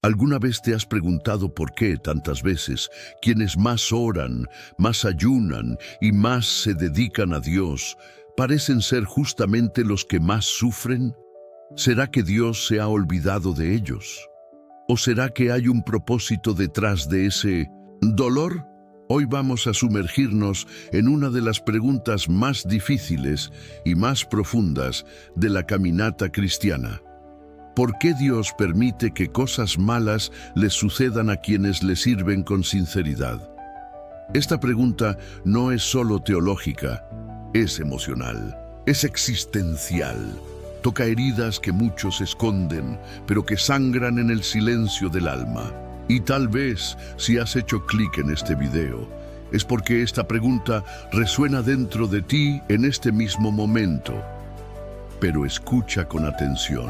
¿Alguna vez te has preguntado por qué tantas veces quienes más oran, más ayunan y más se dedican a Dios parecen ser justamente los que más sufren? ¿Será que Dios se ha olvidado de ellos? ¿O será que hay un propósito detrás de ese dolor? Hoy vamos a sumergirnos en una de las preguntas más difíciles y más profundas de la caminata cristiana. ¿Por qué Dios permite que cosas malas les sucedan a quienes le sirven con sinceridad? Esta pregunta no es solo teológica, es emocional, es existencial. Toca heridas que muchos esconden, pero que sangran en el silencio del alma. Y tal vez, si has hecho clic en este video, es porque esta pregunta resuena dentro de ti en este mismo momento. Pero escucha con atención.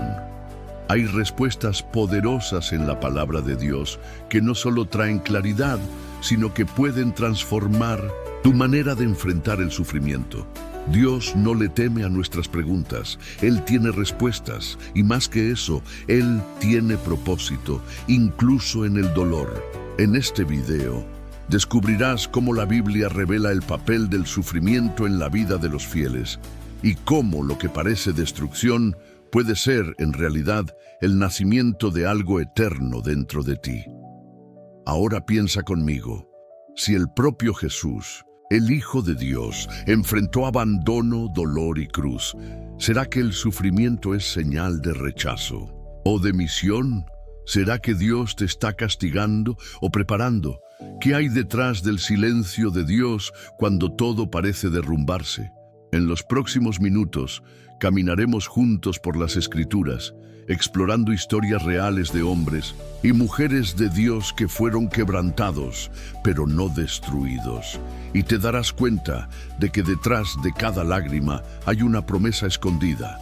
Hay respuestas poderosas en la palabra de Dios que no solo traen claridad, sino que pueden transformar tu manera de enfrentar el sufrimiento. Dios no le teme a nuestras preguntas, Él tiene respuestas y más que eso, Él tiene propósito, incluso en el dolor. En este video, descubrirás cómo la Biblia revela el papel del sufrimiento en la vida de los fieles y cómo lo que parece destrucción puede ser, en realidad, el nacimiento de algo eterno dentro de ti. Ahora piensa conmigo, si el propio Jesús, el Hijo de Dios, enfrentó abandono, dolor y cruz, ¿será que el sufrimiento es señal de rechazo o de misión? ¿Será que Dios te está castigando o preparando? ¿Qué hay detrás del silencio de Dios cuando todo parece derrumbarse? En los próximos minutos, caminaremos juntos por las Escrituras, explorando historias reales de hombres y mujeres de Dios que fueron quebrantados, pero no destruidos. Y te darás cuenta de que detrás de cada lágrima hay una promesa escondida,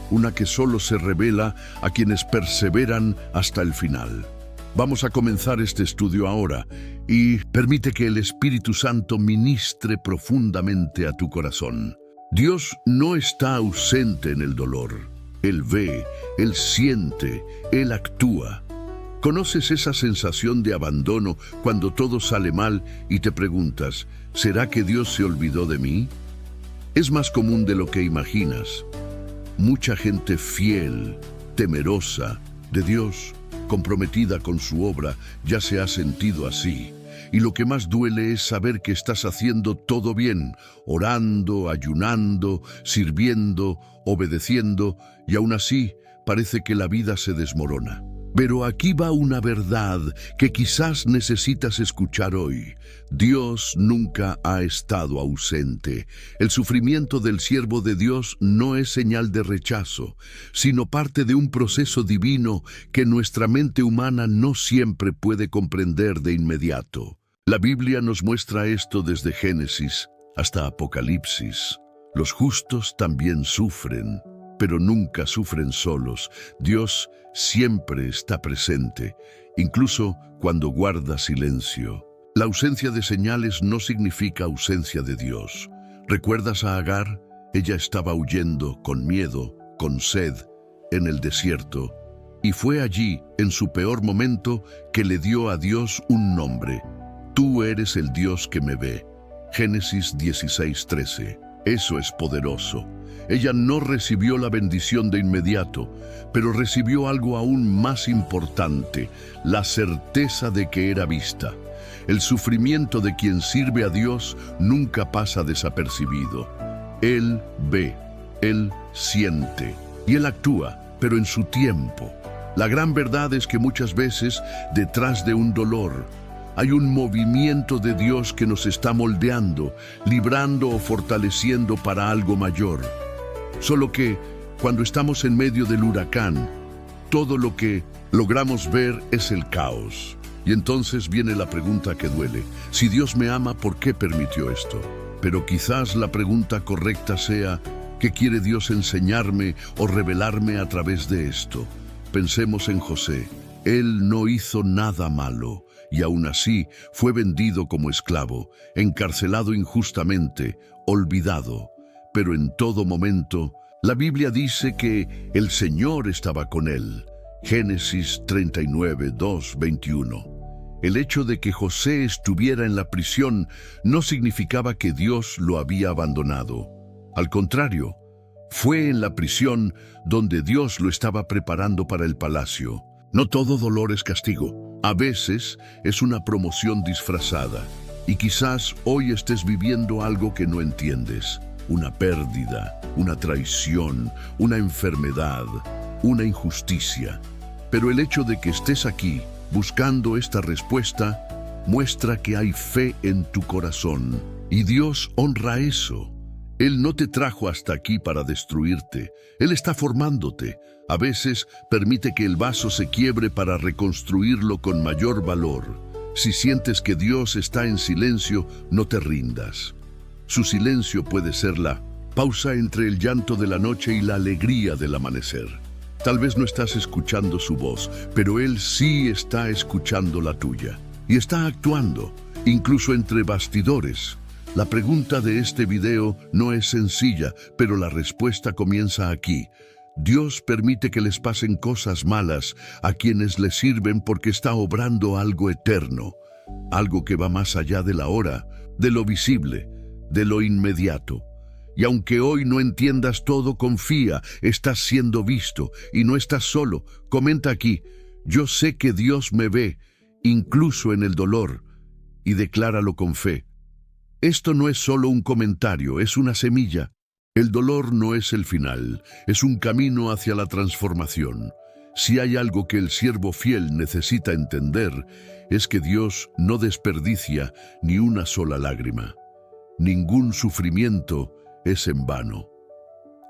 una que solo se revela a quienes perseveran hasta el final. Vamos a comenzar este estudio ahora y permite que el Espíritu Santo ministre profundamente a tu corazón. Dios no está ausente en el dolor. Él ve, Él siente, Él actúa. ¿Conoces esa sensación de abandono cuando todo sale mal y te preguntas, ¿será que Dios se olvidó de mí? Es más común de lo que imaginas. Mucha gente fiel, temerosa de Dios, comprometida con su obra, ya se ha sentido así. Y lo que más duele es saber que estás haciendo todo bien, orando, ayunando, sirviendo, obedeciendo, y aún así parece que la vida se desmorona. Pero aquí va una verdad que quizás necesitas escuchar hoy. Dios nunca ha estado ausente. El sufrimiento del siervo de Dios no es señal de rechazo, sino parte de un proceso divino que nuestra mente humana no siempre puede comprender de inmediato. La Biblia nos muestra esto desde Génesis hasta Apocalipsis. Los justos también sufren, pero nunca sufren solos. Dios siempre está presente, incluso cuando guarda silencio. La ausencia de señales no significa ausencia de Dios. ¿Recuerdas a Agar? Ella estaba huyendo con miedo, con sed, en el desierto. Y fue allí, en su peor momento, que le dio a Dios un nombre. Tú eres el Dios que me ve. Génesis 16:13. Eso es poderoso. Ella no recibió la bendición de inmediato, pero recibió algo aún más importante, la certeza de que era vista. El sufrimiento de quien sirve a Dios nunca pasa desapercibido. Él ve, Él siente y Él actúa, pero en su tiempo. La gran verdad es que muchas veces, detrás de un dolor, hay un movimiento de Dios que nos está moldeando, librando o fortaleciendo para algo mayor. Solo que, cuando estamos en medio del huracán, todo lo que logramos ver es el caos. Y entonces viene la pregunta que duele. Si Dios me ama, ¿por qué permitió esto? Pero quizás la pregunta correcta sea, ¿qué quiere Dios enseñarme o revelarme a través de esto? Pensemos en José. Él no hizo nada malo, y aún así fue vendido como esclavo, encarcelado injustamente, olvidado. Pero en todo momento, la Biblia dice que el Señor estaba con él, Génesis 39, 2, 21. El hecho de que José estuviera en la prisión no significaba que Dios lo había abandonado. Al contrario, fue en la prisión donde Dios lo estaba preparando para el palacio. No todo dolor es castigo. A veces es una promoción disfrazada. Y quizás hoy estés viviendo algo que no entiendes. Una pérdida, una traición, una enfermedad, una injusticia. Pero el hecho de que estés aquí buscando esta respuesta muestra que hay fe en tu corazón. Y Dios honra eso. Él no te trajo hasta aquí para destruirte. Él está formándote. A veces permite que el vaso se quiebre para reconstruirlo con mayor valor. Si sientes que Dios está en silencio, no te rindas. Su silencio puede ser la pausa entre el llanto de la noche y la alegría del amanecer. Tal vez no estás escuchando su voz, pero Él sí está escuchando la tuya. Y está actuando, incluso entre bastidores. La pregunta de este video no es sencilla, pero la respuesta comienza aquí. Dios permite que les pasen cosas malas a quienes le sirven porque está obrando algo eterno, algo que va más allá de la hora, de lo visible, de lo inmediato. Y aunque hoy no entiendas todo, confía, estás siendo visto y no estás solo. Comenta aquí, yo sé que Dios me ve, incluso en el dolor, y decláralo con fe. Esto no es solo un comentario, es una semilla. El dolor no es el final, es un camino hacia la transformación. Si hay algo que el siervo fiel necesita entender, es que Dios no desperdicia ni una sola lágrima. Ningún sufrimiento es en vano.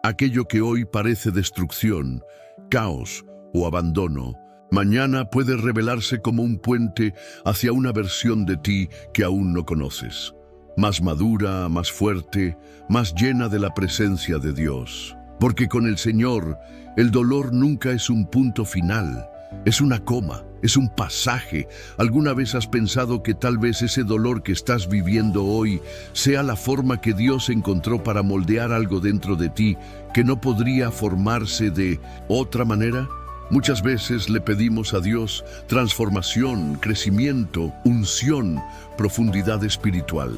Aquello que hoy parece destrucción, caos o abandono, mañana puede revelarse como un puente hacia una versión de ti que aún no conoces. Más madura, más fuerte, más llena de la presencia de Dios. Porque con el Señor, el dolor nunca es un punto final, es una coma, es un pasaje. ¿Alguna vez has pensado que tal vez ese dolor que estás viviendo hoy sea la forma que Dios encontró para moldear algo dentro de ti que no podría formarse de otra manera? Muchas veces le pedimos a Dios transformación, crecimiento, unción, profundidad espiritual.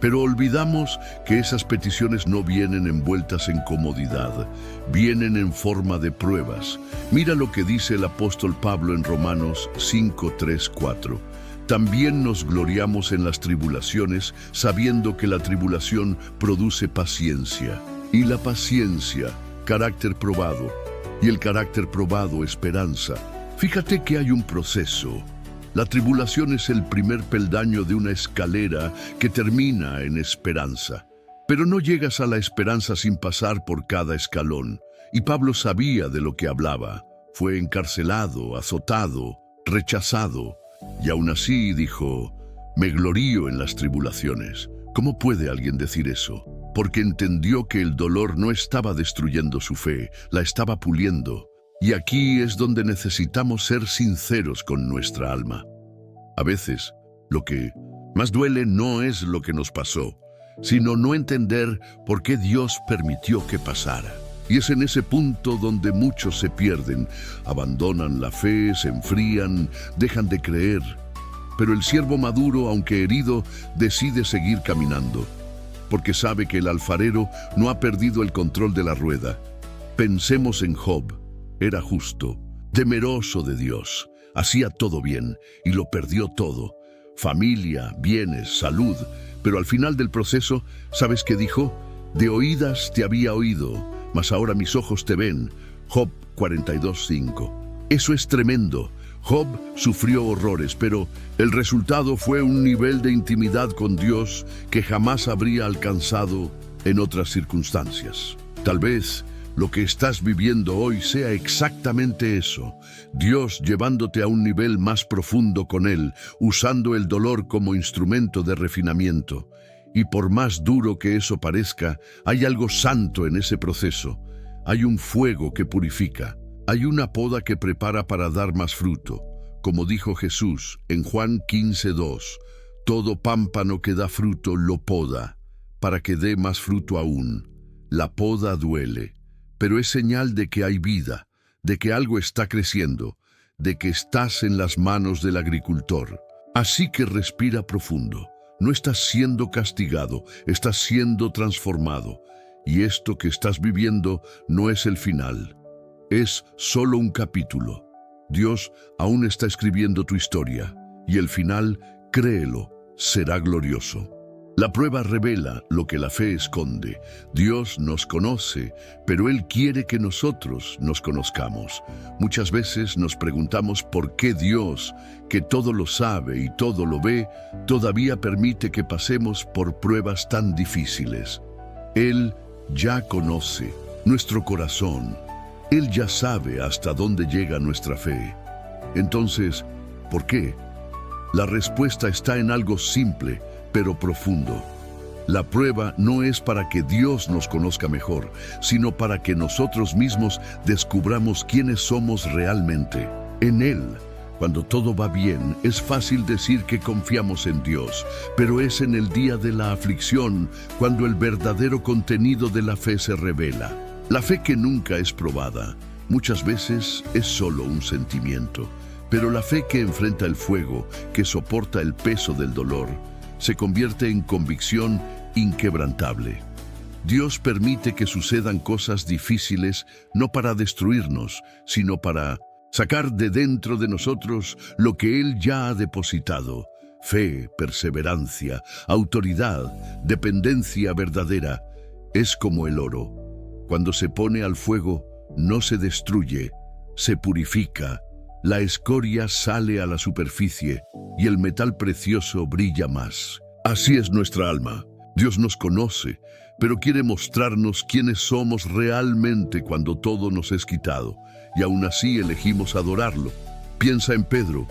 Pero olvidamos que esas peticiones no vienen envueltas en comodidad, vienen en forma de pruebas. Mira lo que dice el apóstol Pablo en Romanos 5, 3, 4. También nos gloriamos en las tribulaciones, sabiendo que la tribulación produce paciencia. Y la paciencia, carácter probado. Y el carácter probado, esperanza. Fíjate que hay un proceso. La tribulación es el primer peldaño de una escalera que termina en esperanza. Pero no llegas a la esperanza sin pasar por cada escalón. Y Pablo sabía de lo que hablaba. Fue encarcelado, azotado, rechazado. Y aún así dijo, me glorío en las tribulaciones. ¿Cómo puede alguien decir eso? Porque entendió que el dolor no estaba destruyendo su fe, la estaba puliendo. Y aquí es donde necesitamos ser sinceros con nuestra alma. A veces, lo que más duele no es lo que nos pasó, sino no entender por qué Dios permitió que pasara. Y es en ese punto donde muchos se pierden, abandonan la fe, se enfrían, dejan de creer. Pero el siervo maduro, aunque herido, decide seguir caminando, porque sabe que el alfarero no ha perdido el control de la rueda. Pensemos en Job. Era justo, temeroso de Dios, hacía todo bien y lo perdió todo. Familia, bienes, salud. Pero al final del proceso, ¿sabes qué dijo? De oídas te había oído, mas ahora mis ojos te ven. Job 42:5. Eso es tremendo. Job sufrió horrores, pero el resultado fue un nivel de intimidad con Dios que jamás habría alcanzado en otras circunstancias. Tal vez lo que estás viviendo hoy sea exactamente eso. Dios llevándote a un nivel más profundo con Él, usando el dolor como instrumento de refinamiento. Y por más duro que eso parezca, hay algo santo en ese proceso. Hay un fuego que purifica. Hay una poda que prepara para dar más fruto. Como dijo Jesús en Juan 15:2, todo pámpano que da fruto lo poda, para que dé más fruto aún. La poda duele, pero es señal de que hay vida, de que algo está creciendo. de que estás en las manos del agricultor. Así que respira profundo. No estás siendo castigado, estás siendo transformado. Y esto que estás viviendo no es el final. Es solo un capítulo. Dios aún está escribiendo tu historia. Y el final, créelo, será glorioso. La prueba revela lo que la fe esconde. Dios nos conoce, pero Él quiere que nosotros nos conozcamos. Muchas veces nos preguntamos por qué Dios, que todo lo sabe y todo lo ve, todavía permite que pasemos por pruebas tan difíciles. Él ya conoce nuestro corazón. Él ya sabe hasta dónde llega nuestra fe. Entonces, ¿por qué? La respuesta está en algo simple, pero profundo. La prueba no es para que Dios nos conozca mejor, sino para que nosotros mismos descubramos quiénes somos realmente. En Él, cuando todo va bien, es fácil decir que confiamos en Dios, pero es en el día de la aflicción cuando el verdadero contenido de la fe se revela. La fe que nunca es probada, muchas veces es solo un sentimiento, pero la fe que enfrenta el fuego, que soporta el peso del dolor, se convierte en convicción inquebrantable. Dios permite que sucedan cosas difíciles no para destruirnos, sino para sacar de dentro de nosotros lo que Él ya ha depositado: fe, perseverancia, autoridad, dependencia verdadera. Es como el oro. Cuando se pone al fuego, no se destruye, se purifica. La escoria sale a la superficie y el metal precioso brilla más. Así es nuestra alma. Dios nos conoce, pero quiere mostrarnos quiénes somos realmente cuando todo nos es quitado, y aún así elegimos adorarlo. Piensa en Pedro.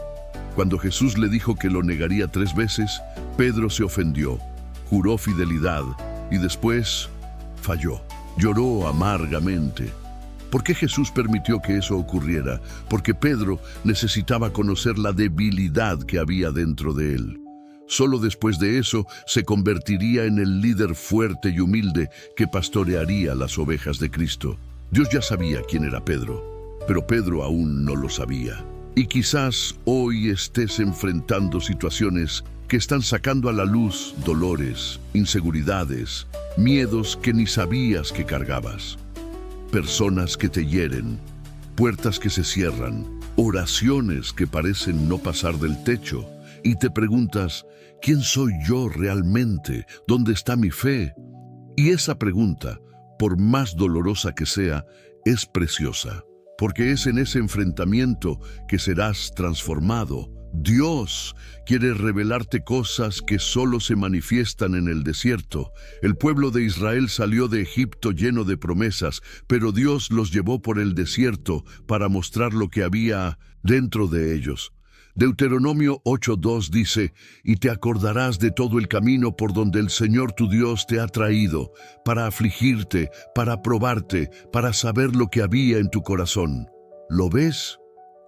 Cuando Jesús le dijo que lo negaría 3 veces, Pedro se ofendió, juró fidelidad y después falló. Lloró amargamente. ¿Por qué Jesús permitió que eso ocurriera? Porque Pedro necesitaba conocer la debilidad que había dentro de él. Solo después de eso se convertiría en el líder fuerte y humilde que pastorearía las ovejas de Cristo. Dios ya sabía quién era Pedro, pero Pedro aún no lo sabía. Y quizás hoy estés enfrentando situaciones que están sacando a la luz dolores, inseguridades, miedos que ni sabías que cargabas. Personas que te hieren, puertas que se cierran, oraciones que parecen no pasar del techo, y te preguntas, ¿quién soy yo realmente? ¿Dónde está mi fe? Y esa pregunta, por más dolorosa que sea, es preciosa, porque es en ese enfrentamiento que serás transformado. Dios quiere revelarte cosas que solo se manifiestan en el desierto. El pueblo de Israel salió de Egipto lleno de promesas, pero Dios los llevó por el desierto para mostrar lo que había dentro de ellos. Deuteronomio 8:2 dice, «Y te acordarás de todo el camino por donde el Señor tu Dios te ha traído, para afligirte, para probarte, para saber lo que había en tu corazón». ¿Lo ves?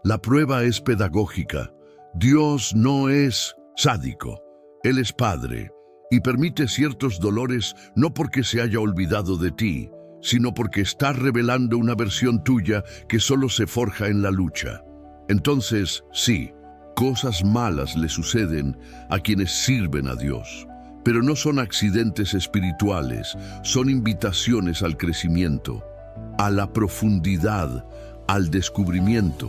La prueba es pedagógica. Dios no es sádico, Él es Padre, y permite ciertos dolores no porque se haya olvidado de ti, sino porque está revelando una versión tuya que solo se forja en la lucha. Entonces, sí, cosas malas le suceden a quienes sirven a Dios, pero no son accidentes espirituales, son invitaciones al crecimiento, a la profundidad, al descubrimiento.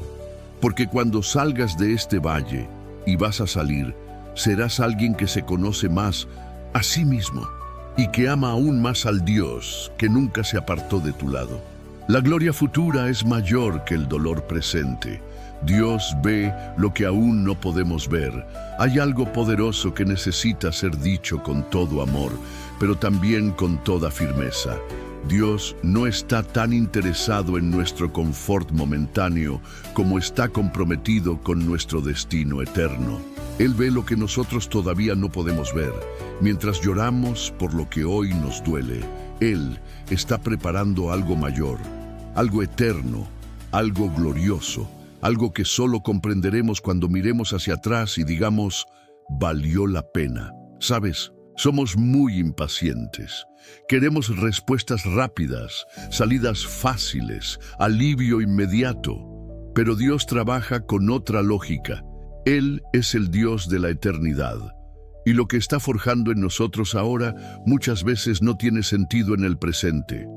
Porque cuando salgas de este valle, y vas a salir, serás alguien que se conoce más a sí mismo y que ama aún más al Dios que nunca se apartó de tu lado. La gloria futura es mayor que el dolor presente. Dios ve lo que aún no podemos ver. Hay algo poderoso que necesita ser dicho con todo amor, pero también con toda firmeza. Dios no está tan interesado en nuestro confort momentáneo como está comprometido con nuestro destino eterno. Él ve lo que nosotros todavía no podemos ver. Mientras lloramos por lo que hoy nos duele, Él está preparando algo mayor, algo eterno, algo glorioso, algo que solo comprenderemos cuando miremos hacia atrás y digamos, valió la pena. ¿Sabes? Somos muy impacientes. Queremos respuestas rápidas, salidas fáciles, alivio inmediato. Pero Dios trabaja con otra lógica. Él es el Dios de la eternidad. Y lo que está forjando en nosotros ahora muchas veces no tiene sentido en el presente,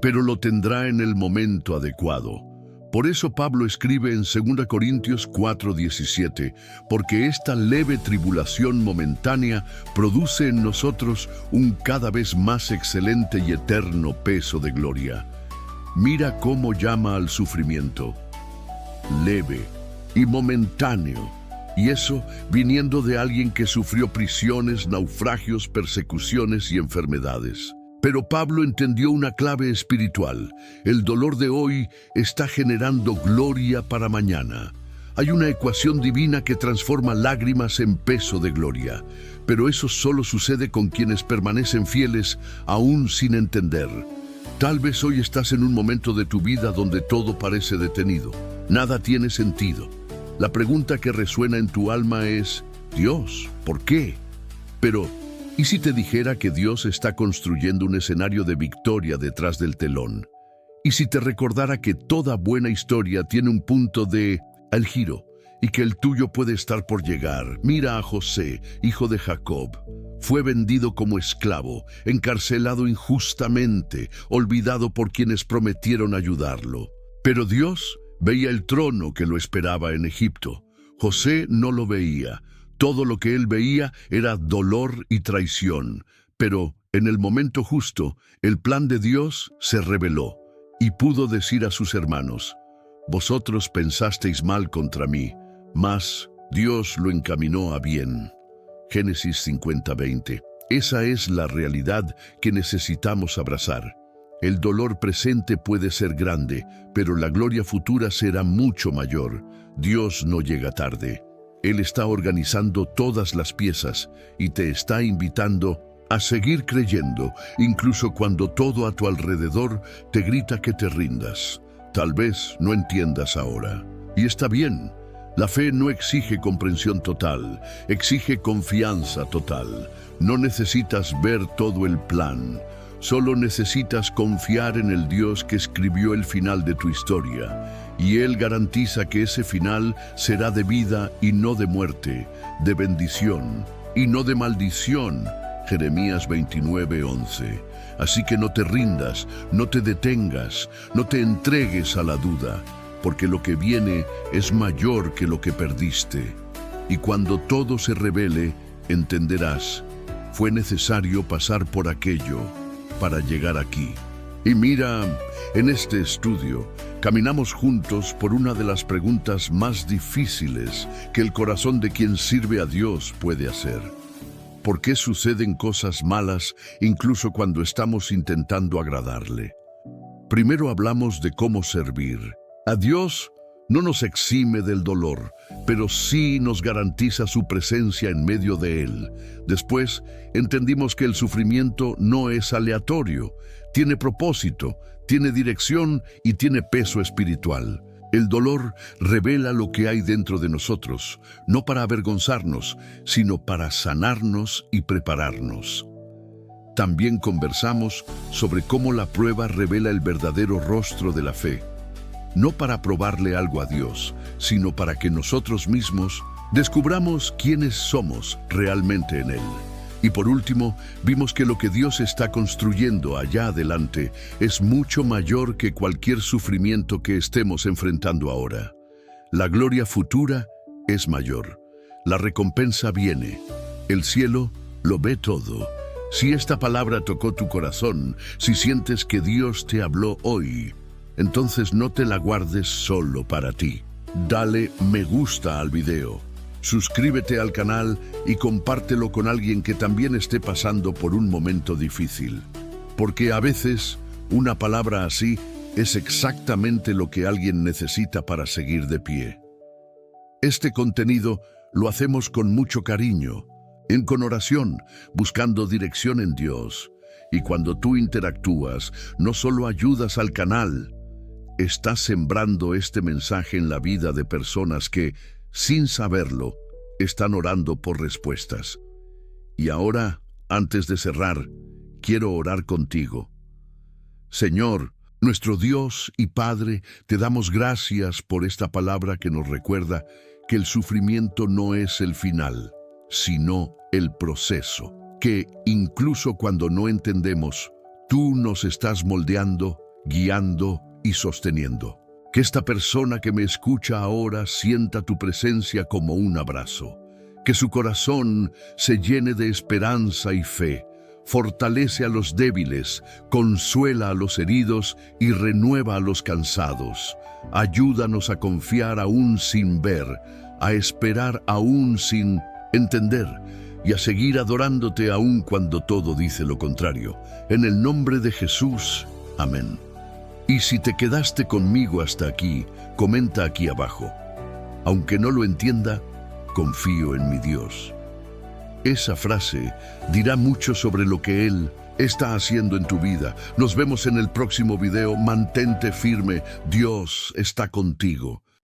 pero lo tendrá en el momento adecuado. Por eso Pablo escribe en 2 Corintios 4:17, porque esta leve tribulación momentánea produce en nosotros un cada vez más excelente y eterno peso de gloria. Mira cómo llama al sufrimiento: leve y momentáneo. Y eso viniendo de alguien que sufrió prisiones, naufragios, persecuciones y enfermedades. Pero Pablo entendió una clave espiritual. El dolor de hoy está generando gloria para mañana. Hay una ecuación divina que transforma lágrimas en peso de gloria. Pero eso solo sucede con quienes permanecen fieles aún sin entender. Tal vez hoy estás en un momento de tu vida donde todo parece detenido. Nada tiene sentido. La pregunta que resuena en tu alma es: Dios, ¿por qué? Pero, ¿y si te dijera que Dios está construyendo un escenario de victoria detrás del telón? ¿Y si te recordara que toda buena historia tiene un punto al giro y que el tuyo puede estar por llegar? Mira a José, hijo de Jacob. Fue vendido como esclavo, encarcelado injustamente, olvidado por quienes prometieron ayudarlo. Pero Dios veía el trono que lo esperaba en Egipto. José no lo veía. Todo lo que él veía era dolor y traición. Pero en el momento justo, el plan de Dios se reveló y pudo decir a sus hermanos: vosotros pensasteis mal contra mí, mas Dios lo encaminó a bien. Génesis 50:20. Esa es la realidad que necesitamos abrazar. El dolor presente puede ser grande, pero la gloria futura será mucho mayor. Dios no llega tarde. Él está organizando todas las piezas y te está invitando a seguir creyendo, incluso cuando todo a tu alrededor te grita que te rindas. Tal vez no entiendas ahora. Y está bien. La fe no exige comprensión total, exige confianza total. No necesitas ver todo el plan. Solo necesitas confiar en el Dios que escribió el final de tu historia. Y Él garantiza que ese final será de vida y no de muerte, de bendición y no de maldición. Jeremías 29:11. Así que no te rindas, no te detengas, no te entregues a la duda, porque lo que viene es mayor que lo que perdiste. Y cuando todo se revele, entenderás: fue necesario pasar por aquello para llegar aquí. Y mira, en este estudio caminamos juntos por una de las preguntas más difíciles que el corazón de quien sirve a Dios puede hacer. ¿Por qué suceden cosas malas incluso cuando estamos intentando agradarle? Primero hablamos de cómo servir. A Dios no nos exime del dolor, pero sí nos garantiza su presencia en medio de él. Después, entendimos que el sufrimiento no es aleatorio, tiene propósito, tiene dirección y tiene peso espiritual. El dolor revela lo que hay dentro de nosotros, no para avergonzarnos, sino para sanarnos y prepararnos. También conversamos sobre cómo la prueba revela el verdadero rostro de la fe. No para probarle algo a Dios, sino para que nosotros mismos descubramos quiénes somos realmente en Él. Y por último, vimos que lo que Dios está construyendo allá adelante es mucho mayor que cualquier sufrimiento que estemos enfrentando ahora. La gloria futura es mayor. La recompensa viene. El cielo lo ve todo. Si esta palabra tocó tu corazón, si sientes que Dios te habló hoy, entonces no te la guardes solo para ti. Dale me gusta al video, suscríbete al canal y compártelo con alguien que también esté pasando por un momento difícil. Porque a veces una palabra así es exactamente lo que alguien necesita para seguir de pie. Este contenido lo hacemos con mucho cariño, con oración, buscando dirección en Dios. Y cuando tú interactúas, no solo ayudas al canal, estás sembrando este mensaje en la vida de personas que, sin saberlo, están orando por respuestas. Y ahora, antes de cerrar, quiero orar contigo. Señor, Nuestro Dios y Padre, te damos gracias por esta palabra que nos recuerda que el sufrimiento no es el final, sino el proceso, que incluso cuando no entendemos, tú nos estás moldeando, guiando y sosteniendo. Que esta persona que me escucha ahora sienta tu presencia como un abrazo, que su corazón se llene de esperanza y fe, fortalece a los débiles, consuela a los heridos y renueva a los cansados. Ayúdanos a confiar aún sin ver, a esperar aún sin entender y a seguir adorándote aún cuando todo dice lo contrario. En el nombre de Jesús, amén. Y si te quedaste conmigo hasta aquí, comenta aquí abajo. Aunque no lo entienda, confío en mi Dios. Esa frase dirá mucho sobre lo que Él está haciendo en tu vida. Nos vemos en el próximo video. Mantente firme. Dios está contigo.